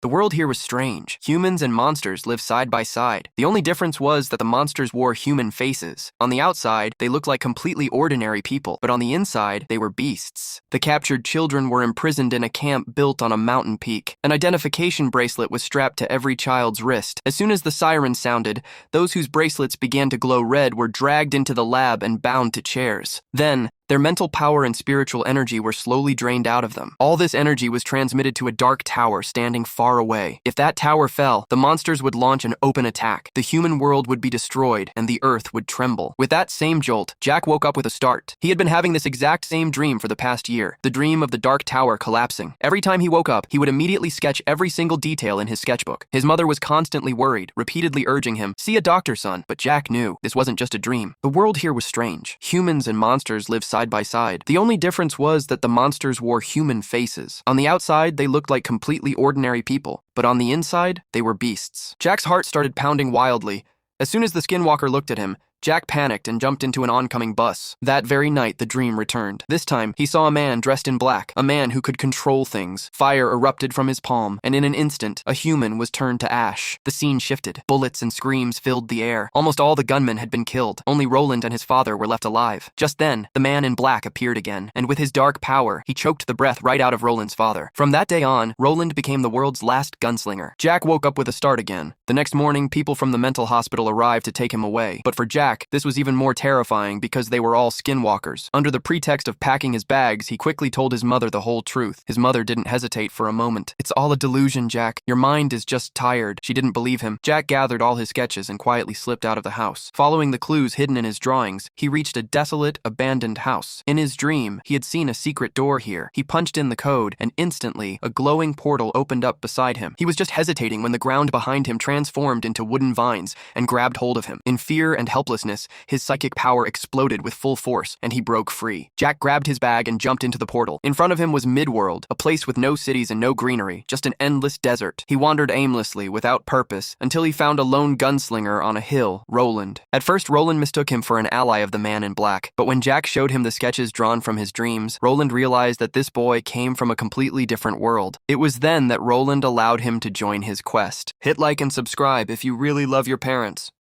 The world here was strange. Humans and monsters lived side by side. The only difference was that the monsters wore human faces. On the outside, they looked like completely ordinary people, but on the inside, they were beasts. The captured children were imprisoned in a camp built on a mountain peak. An identification bracelet was strapped to every child's wrist. As soon as the siren sounded, those whose bracelets began to glow red were dragged into the lab and bound to chairs. Then, their mental power and spiritual energy were slowly drained out of them. All this energy was transmitted to a dark tower standing far away. If that tower fell, the monsters would launch an open attack. The human world would be destroyed, and the earth would tremble. With that same jolt, Jack woke up with a start. He had been having this exact same dream for the past year, the dream of the dark tower collapsing. Every time he woke up, he would immediately sketch every single detail in his sketchbook. His mother was constantly worried, repeatedly urging him, "See a doctor, son." But Jack knew this wasn't just a dream. The world here was strange. Humans and monsters lived side by side. The only difference was that the monsters wore human faces. On the outside, they looked like completely ordinary people, but on the inside, they were beasts. Jack's heart started pounding wildly. As soon as the Skinwalker looked at him, Jack panicked and jumped into an oncoming bus. That very night, the dream returned. This time, he saw a man dressed in black, a man who could control things. Fire erupted from his palm, and in an instant, a human was turned to ash. The scene shifted. Bullets and screams filled the air. Almost all the gunmen had been killed. Only Roland and his father were left alive. Just then, the man in black appeared again, and with his dark power, he choked the breath right out of Roland's father. From that day on, Roland became the world's last gunslinger. Jack woke up with a start again. The next morning, people from the mental hospital arrived to take him away. But for Jack, this was even more terrifying because they were all Skinwalkers. Under the pretext of packing his bags, he quickly told his mother the whole truth. His mother didn't hesitate for a moment. "It's all a delusion, Jack. Your mind is just tired." She didn't believe him. Jack gathered all his sketches and quietly slipped out of the house. Following the clues hidden in his drawings, he reached a desolate, abandoned house. In his dream, he had seen a secret door here. He punched in the code, and instantly, a glowing portal opened up beside him. He was just hesitating when the ground behind him transformed into wooden vines and grabbed hold of him. In fear and helplessness, his psychic power exploded with full force, and he broke free. Jack grabbed his bag and jumped into the portal. In front of him was Midworld, a place with no cities and no greenery, just an endless desert. He wandered aimlessly, without purpose, until he found a lone gunslinger on a hill, Roland. At first, Roland mistook him for an ally of the man in black, but when Jack showed him the sketches drawn from his dreams, Roland realized that this boy came from a completely different world. It was then that Roland allowed him to join his quest. Hit like and subscribe if you really love your parents.